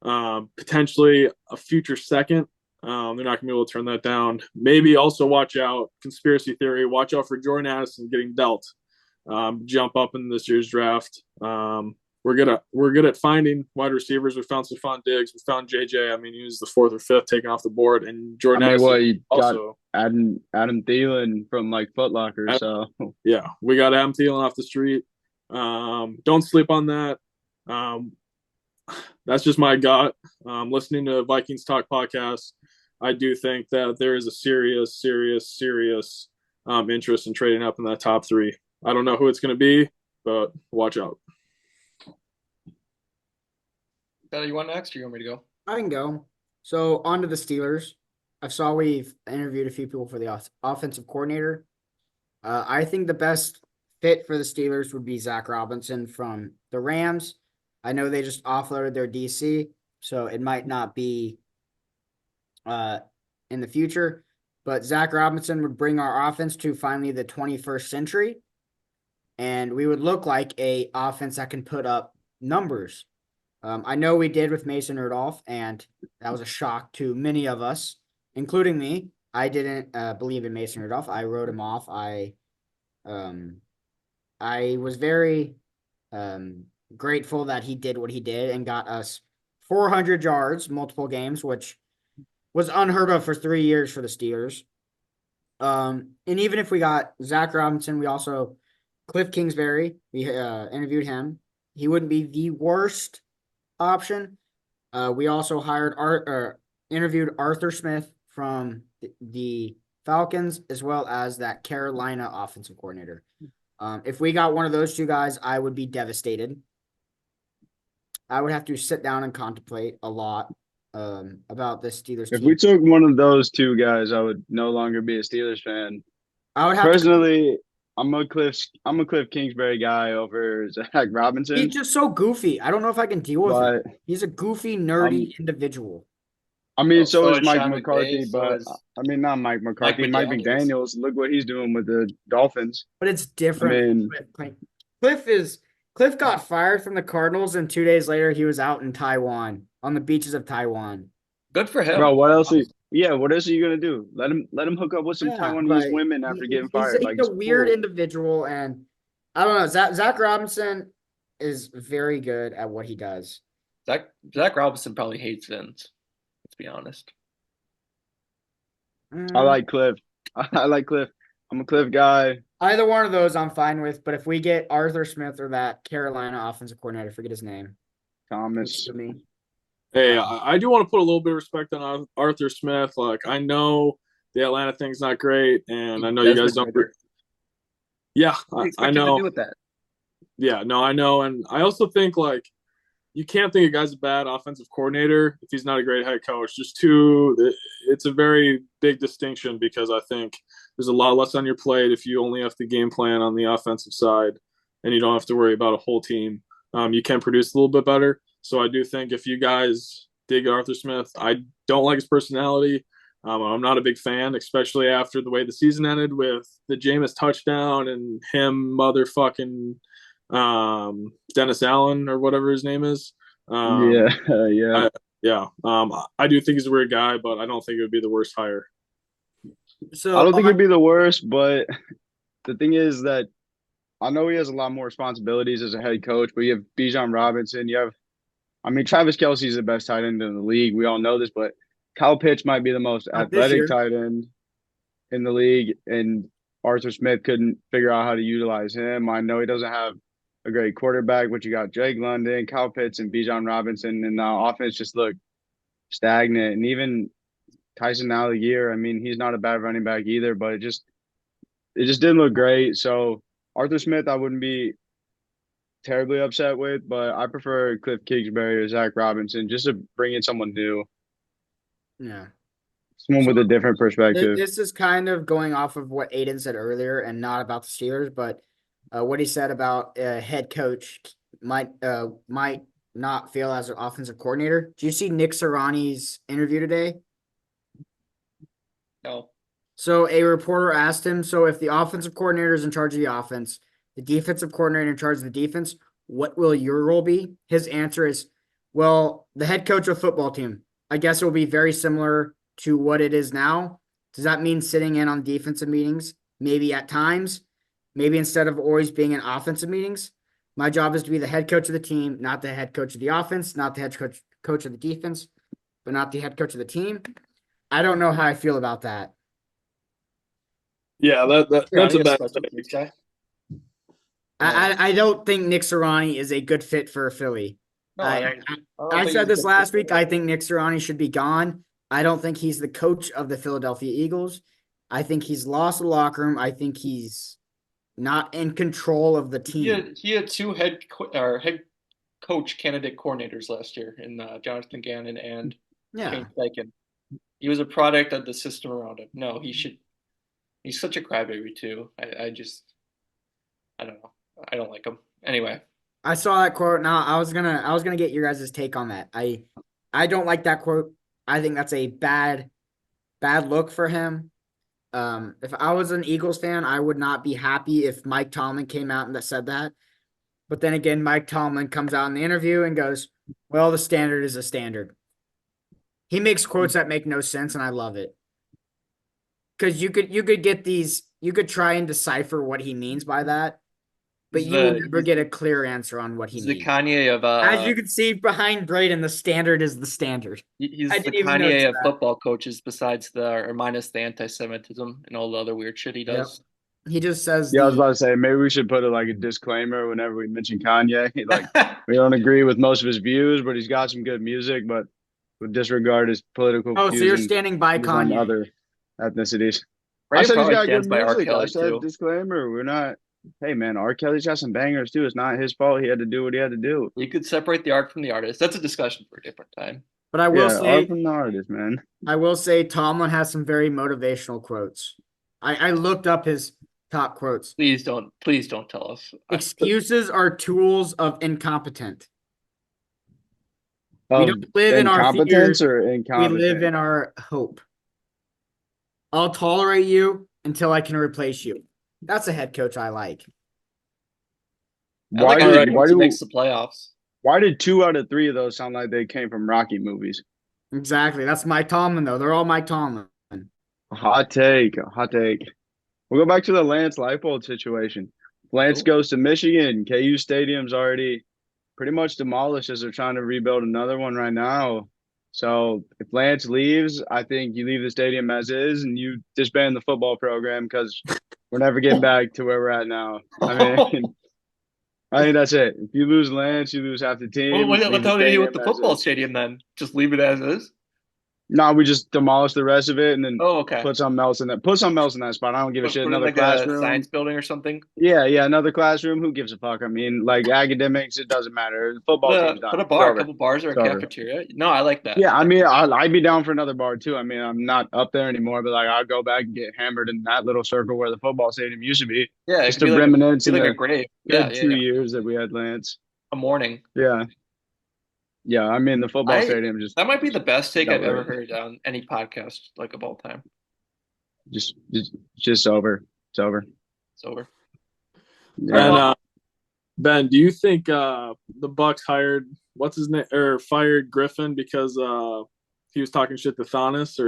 potentially a future second, they're not going to be able to turn that down. Maybe also watch out, conspiracy theory, watch out for Jordan Addison getting dealt. Jump up in this year's draft. We're good at finding wide receivers. We found Stephon Diggs. We found JJ. I mean, he was the 4th or 5th taken off the board, and Jordan Addison you also got Adam Thielen from like Foot Locker. So yeah, we got Adam Thielen off the street. Don't sleep on that. That's just my gut. Listening to Vikings Talk podcast, I do think that there is a serious interest in trading up in that top 3. I don't know who it's going to be, but watch out. You want next, or you want me to go? I can go. So on to the Steelers. I saw we've interviewed a few people for the offensive coordinator. I think the best fit for the Steelers would be Zach Robinson from the Rams. I know they just offloaded their DC, so it might not be in the future. But Zach Robinson would bring our offense to finally the 21st century, and we would look like a offense that can put up numbers. I know we did with Mason Rudolph, and that was a shock to many of us, including me. I didn't believe in Mason Rudolph. I wrote him off. I was very grateful that he did what he did and got us 400 yards, multiple games, which was unheard of for 3 years for the Steelers. And even if we got Zach Robinson, we also Cliff Kingsbury. We interviewed him. He wouldn't be the worst option. We also interviewed Arthur Smith from the Falcons, as well as that Carolina offensive coordinator. If we got one of those 2 guys, I would be devastated. I would have to sit down and contemplate a lot about this Steelers team. If we took one of those 2 guys, I would no longer be a Steelers fan. I would have personally. I'm a Cliff Kingsbury guy over Zach Robinson. He's just so goofy. I don't know if I can deal with it. He's a goofy, nerdy individual. I mean, so is Mike Sean McCarthy, McVay, I mean, not Mike McCarthy, Mike McDaniels. Look what he's doing with the Dolphins. But it's different. Cliff got fired from the Cardinals, and 2 days later he was out in Taiwan, on the beaches of Taiwan. Good for him. Bro, what else are you gonna do? Let him hook up with some Taiwanese women after getting fired. He's a weird individual, and I don't know. Zach Robinson is very good at what he does. Zach Robinson probably hates Vince. Let's be honest. I like Cliff. I like Cliff. I'm a Cliff guy. Either one of those I'm fine with, but if we get Arthur Smith or that Carolina offensive coordinator, forget his name. Thomas. Hey, I do want to put a little bit of respect on Arthur Smith. Like, I know the Atlanta thing's not great, and I know you guys don't. Yeah, I know. To do with that? Yeah, no, I know, and I also think like you can't think a guy's a bad offensive coordinator if he's not a great head coach. It's a very big distinction because I think there's a lot less on your plate if you only have to game plan on the offensive side and you don't have to worry about a whole team. You can produce a little bit better. So I do think if you guys dig Arthur Smith, I don't like his personality. I'm not a big fan, especially after the way the season ended with the Jameis touchdown and him motherfucking Dennis Allen or whatever his name is. Yeah. I do think he's a weird guy, but I don't think it would be the worst hire. So I don't think it'd be the worst, but the thing is that I know he has a lot more responsibilities as a head coach, but you have Bijan Robinson, Travis Kelce is the best tight end in the league. We all know this, but Kyle Pitts might be the most athletic tight end. in the league, and Arthur Smith couldn't figure out how to utilize him. I know he doesn't have a great quarterback, but you got Drake London, Kyle Pitts, and Bijan Robinson, and the offense just looked stagnant. And even Tyson Algier, I mean, he's not a bad running back either, but it just didn't look great. So Arthur Smith, I wouldn't be terribly upset with, but I prefer Cliff Kingsbury or Zach Robinson just to bring in someone new, Yeah. someone with a different perspective. This is kind of going off of what Aiden said earlier and not about the Steelers, but what he said about head coach might not feel as an offensive coordinator. Do you see Nick Sirianni's interview today? No. So a reporter asked him, so if the offensive coordinator is in charge of the offense, the defensive coordinator in charge of the defense, what will your role be? His answer is, well, the head coach of football team. I guess it will be very similar to what it is now. Does that mean sitting in on defensive meetings? Maybe at times. Maybe instead of always being in offensive meetings. My job is to be the head coach of the team, not the head coach of the offense, not the head coach of the defense, but not the head coach of the team. I don't know how I feel about that. Yeah, that's a bad special teams guy. I don't think Nick Sirianni is a good fit for Philly. No, I said this last week. I think Nick Sirianni should be gone. I don't think he's the coach of the Philadelphia Eagles. I think he's lost the locker room. I think he's not in control of the team. He had two head coach candidate coordinators last year in Jonathan Gannon and Shane Steichen. He was a product of the system around him. No, he's such a crybaby too. I don't know. I don't like him. Anyway. I saw that quote. Now I was gonna get your guys' take on that. I don't like that quote. I think that's a bad look for him. If I was an Eagles fan, I would not be happy if Mike Tomlin came out and said that. But then again, Mike Tomlin comes out in the interview and goes, well, the standard is a standard. He makes quotes that make no sense, and I love it. Because you could get these, you could try and decipher what he means by that, but you will never get a clear answer on what he means. The Kanye of as you can see behind Braden, the standard is the standard. He's the Kanye of football coaches, besides or minus the anti-Semitism and all the other weird shit he does. Yep. He just says. Yeah, I was about to say maybe we should put a disclaimer whenever we mention Kanye. We don't agree with most of his views, but he's got some good music. But would disregard his political. Oh, so you're standing by Kanye? Other ethnicities. I said he's got good music. I said disclaimer. We're not. Hey man, R. Kelly's got some bangers too. It's not his fault. He had to do what he had to do. You could separate the art from the artist. That's a discussion for a different time. But I will say, art from the artist, man. I will say, Tomlin has some very motivational quotes. I looked up his top quotes. Please don't tell us. Excuses are tools of incompetent. We don't live in our fears. Or incompetent? We live in our hope. I'll tolerate you until I can replace you. That's a head coach I like. Why makes the playoffs? Why did 2 out of 3 of those sound like they came from Rocky movies? Exactly. That's Mike Tomlin, though. They're all Mike Tomlin. Hot take. We'll go back to the Lance Leipold situation. Lance goes to Michigan. KU Stadium's already pretty much demolished as they're trying to rebuild another one right now. So if Lance leaves, I think you leave the stadium as is and you disband the football program because we're never getting back to where we're at now. I think that's it. If you lose Lance, you lose half the team. Well, what the hell do you do with the football stadium then? Just leave it as is? No, we just demolish the rest of it and then okay. Put something else in that. Put something else in that spot. I don't give a shit. Another classroom, a science building or something. Yeah, another classroom. Who gives a fuck? I mean, academics, it doesn't matter. The football team's done. Put a bar, a couple bars or a cafeteria. No, I like that. Yeah, I mean, I'd be down for another bar too. I mean, I'm not up there anymore, but I'll go back and get hammered in that little circle where the football stadium used to be. Yeah, just to reminisce. Like a grave. Yeah, 2 years that we had Lance. A morning. Yeah. Yeah, I mean the football stadium that might be the best take I've ever heard on any podcast of all time. Just over. It's over. It's over. Yeah. And Ben, do you think the Bucks hired fired Griffin because he was talking shit to Thanos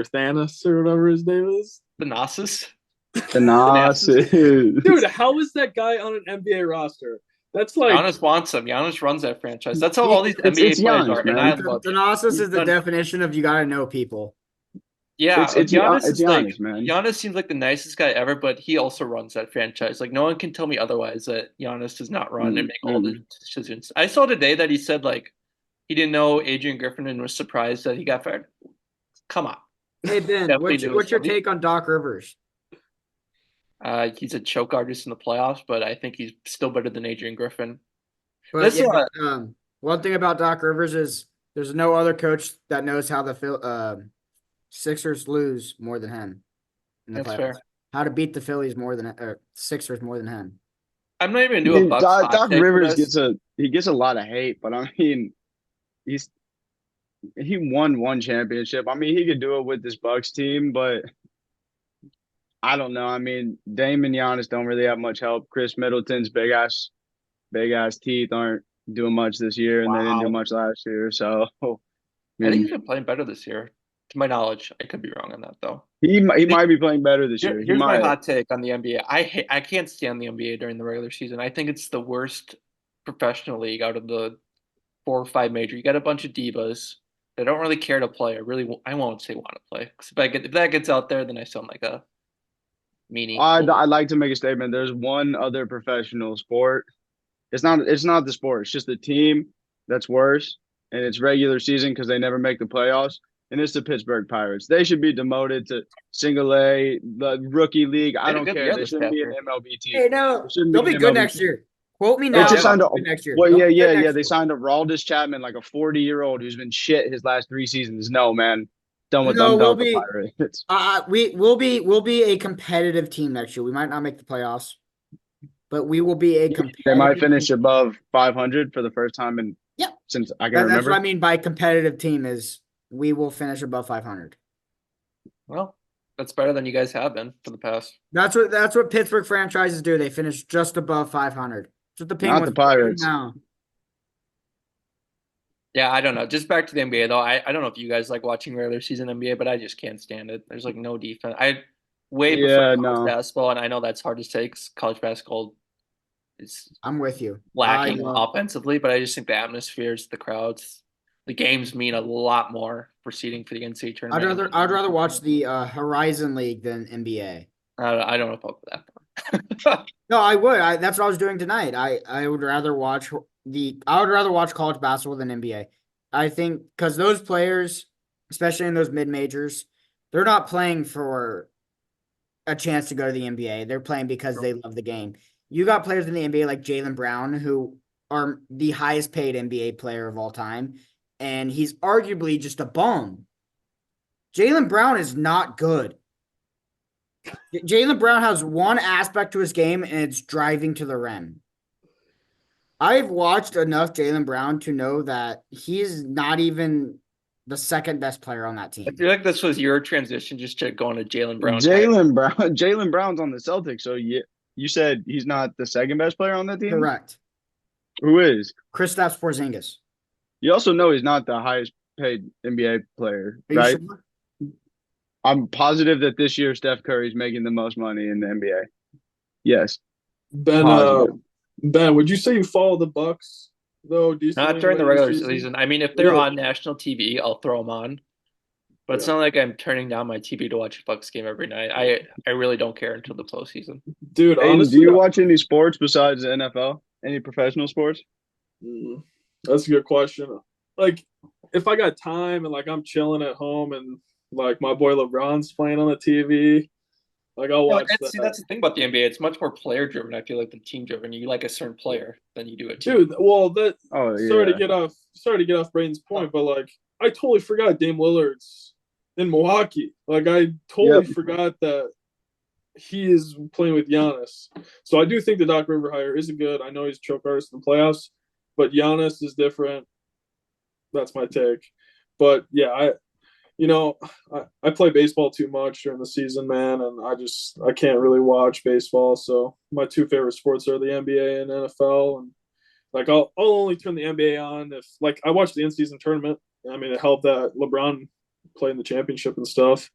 or whatever his name is? Thanasis? Thanasis. Dude, how is that guy on an NBA roster? That's like Giannis wants him. Giannis runs that franchise. That's how all these NBA players are. And I love Thanasis is the definition of you got to know people. Yeah, like Giannis it's is like Giannis, man. Giannis seems like the nicest guy ever, but he also runs that franchise. Like no one can tell me otherwise that Giannis does not run and make all the Mm-mm. decisions. I saw today that he said like he didn't know Adrian Griffin and was surprised that he got fired. Come on, Hey Ben, definitely knew it was what's your coming. take on Doc Rivers? He's a choke artist in the playoffs, but I think he's still better than Adrian Griffin. But This yeah, one thing about Doc Rivers is there's no other coach that knows how the Sixers lose more than him in the that's playoffs. fair. How to beat the Phillies more than Sixers more than him. I'm not even I gonna do a mean, Bucks hot Doc take for Rivers this. gets a lot of hate, but I mean, he's he won one championship. I mean, he could do it with this Bucks team, but I don't know. I mean, Dame and Giannis don't really have much help. Chris Middleton's big ass teeth aren't doing much this year, and they didn't do Wow. much last year. So, I I think mean, he's been playing better this year. To my knowledge, I could be wrong on that though. he might be playing better this year. He Here's my might. hot take on the NBA. I can't stand the NBA during the regular season. I think it's the worst professional league out of the 4 or 5 major. You got a bunch of divas that don't really care to play. I won't say want to play. 'Cause if that gets out there, then I sound like a meanie. I'd like to make a statement. There's one other professional sport. It's not the sport. It's just the team that's worse, and it's regular season because they never make the playoffs. And it's the Pittsburgh Pirates. They should be demoted to single A, the rookie league. They I had a don't good care. year They this shouldn't past be an year. MLB team. Hey, no, They shouldn't they'll be be an good MLB next team. year. Quote me They now. just signed a They'll be good next year. well, They'll yeah, be good yeah, yeah. next They year. signed a Raldis Chapman, like a 40-year-old who's been shit his last 3 seasons. No, man, No, done with the Pirates. we'll be a competitive team next year. We might not make the playoffs, but we will be a They might competitive finish team. above 500 for the first time in Yeah, since I can that's what I remember. mean by competitive team is we will finish above 500. Well, that's better than you guys have been for the past. That's what Pittsburgh franchises do. They finish just above 500. That's what the Not Penguins the Pirates. now. Yeah, I don't know. Just back to the NBA though. I don't know if you guys like watching regular season NBA, but I just can't stand it. There's like no defense. I way prefer Yeah, college no. basketball, and I know that's hard to take 'cause college basketball is I'm with you. lacking offensively, but I just think the atmospheres, the crowds, the games mean a lot more for seeding for the NCAA tournament. I'd rather watch the Horizon League than NBA. I don't know about that far. No, I would. That's what I was doing tonight. I would rather watch college basketball than NBA. I think because those players, especially in those mid majors, they're not playing for a chance to go to the NBA. They're playing because they love the game. You got players in the NBA like Jaylen Brown, who are the highest paid NBA player of all time, and he's arguably just a bum. Jaylen Brown is not good. Jaylen Brown has one aspect to his game, and it's driving to the rim. I've watched enough Jaylen Brown to know that he's not even the second best player on that I team. feel like this was your transition just to going to Jaylen Brown. Jaylen Brown's on the Celtics, so you said he's not the second best player on that team? Correct. Who is? Kristaps Porzingis. You also know he's not the highest paid NBA player, Are you right? sure? I'm positive that this year Steph Curry's making the most money in the NBA. Yes. Positive. Ben, would you say you follow the Bucks though? Decently Not during the regular season. I mean, if they're Really? on national TV, I'll throw them on. But it's Yeah. not like I'm turning down my TV to watch a Bucks game every night. I really don't care until the postseason. Dude, Aiden, honestly, do you watch any sports besides the NFL? Any professional sports? That's a good question. Like, if I got time and like I'm chilling at home and like my boy LeBron's playing on the TV, like I'll watch that. See, that's the thing about the NBA. It's much more player driven, I feel like, than team driven. You like a certain player than you do a team. Dude, well, that Oh yeah. sorry to get off Braden's point, but like I totally forgot Dame Lillard's in Milwaukee. Like I totally forgot that he is playing with Giannis. So I do think the Doc River hire is good. I know he's a choke artist in the playoffs, but Giannis is different. That's my take. But yeah, I play baseball too much during the season, man, and I can't really watch baseball. So my two favorite sports are the NBA and NFL, and like I'll only turn the NBA on if like I watch the in-season tournament. I mean, it helped that LeBron played in the championship and stuff,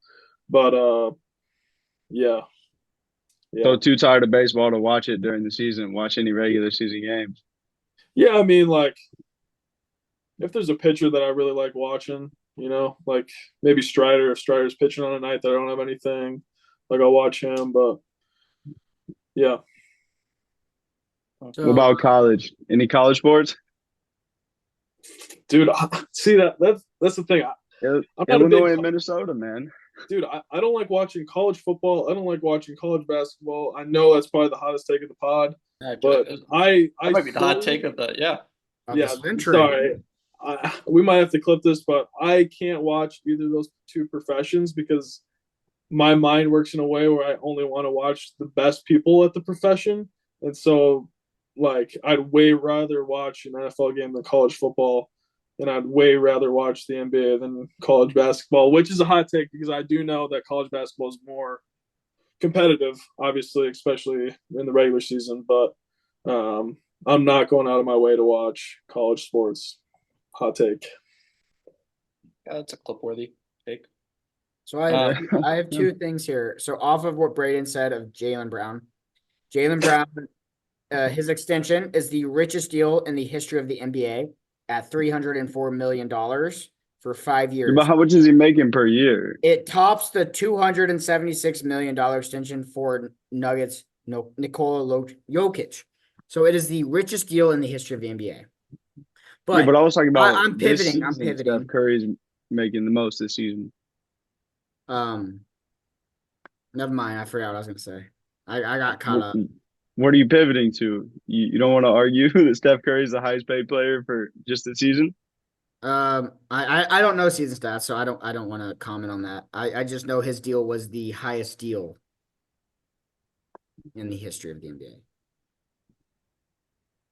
but yeah. So too tired of baseball to watch it during the season, watch any regular season games. Yeah, I mean, like if there's a pitcher that I really like watching, You know, like maybe Strider if Strider's pitching on a night that I don't have anything, like I'll watch him. But yeah, What So about college? Any college sports? dude, see that's the thing. I'm not a big Illinois and Minnesota, man. dude. I don't like watching college football. I don't like watching college basketball. I know that's probably the hottest take of the pod, but that might be the hot solely- take of the yeah. of yeah, the century. sorry. We might have to clip this, but I can't watch either of those two professions because my mind works in a way where I only want to watch the best people at the profession. And so, like, I'd way rather watch an NFL game than college football. And I'd way rather watch the NBA than college basketball, which is a hot take because I do know that college basketball is more competitive, obviously, especially in the regular season. But I'm not going out of my way to watch college sports. Hot take. Yeah, that's a clip worthy take. So I have two things here. So off of what Braden said of Jaylen Brown, his extension is the richest deal in the history of the NBA at $304 million for 5 years. But how much is he making per year? It tops the $276 million extension for Nuggets, Nikola Jokic. So it is the richest deal in the history of the NBA. But I was talking about I'm this pivoting. I'm season, pivoting. Steph Curry's making the most this season. Never mind. I forgot what I was gonna say. I got caught up. What are you pivoting to? You don't want to argue that Steph Curry's the highest paid player for just the season? I don't know season stats, so I don't want to comment on that. I just know his deal was the highest deal in the history of the NBA.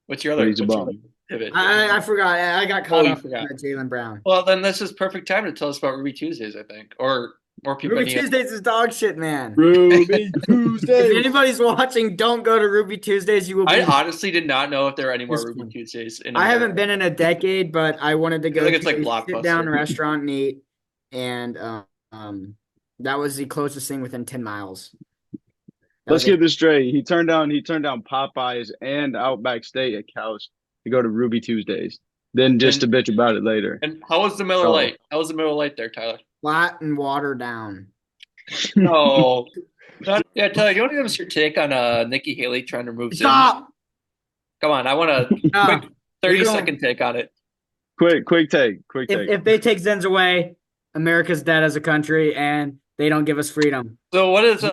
What's your other He's a bum. pivot? I forgot. I got caught you up forgot. with Jaylen Brown. Well, then this is perfect time to tell us about Ruby Tuesdays, I think, or more people. Ruby Tuesdays is dog shit, man. Ruby If Tuesday. anybody's watching, don't go to Ruby Tuesdays. You will be. I honestly did not know if there were any more It's Ruby fun. Tuesdays. I haven't been in a decade, but I wanted to go like it's to like a sit-down Blockbuster. restaurant and eat, and that was the closest thing within 10 miles. That Let's was it. get this straight. He turned down Popeyes and Outback Steak at Couch to go to Ruby Tuesdays. Then just to bitch about it later. And how was the Miller Oh. Lite? How was the Miller Lite there, Tyler? Flat and watered down. No. Yeah, Tyler, you want to give us your take on Nikki Haley trying to remove Zoom? Stop. Come on, I want a No. quick 30 You don't- second take on it. Quick take. If they take Zens away, America's dead as a country, and they don't give us freedom. So what is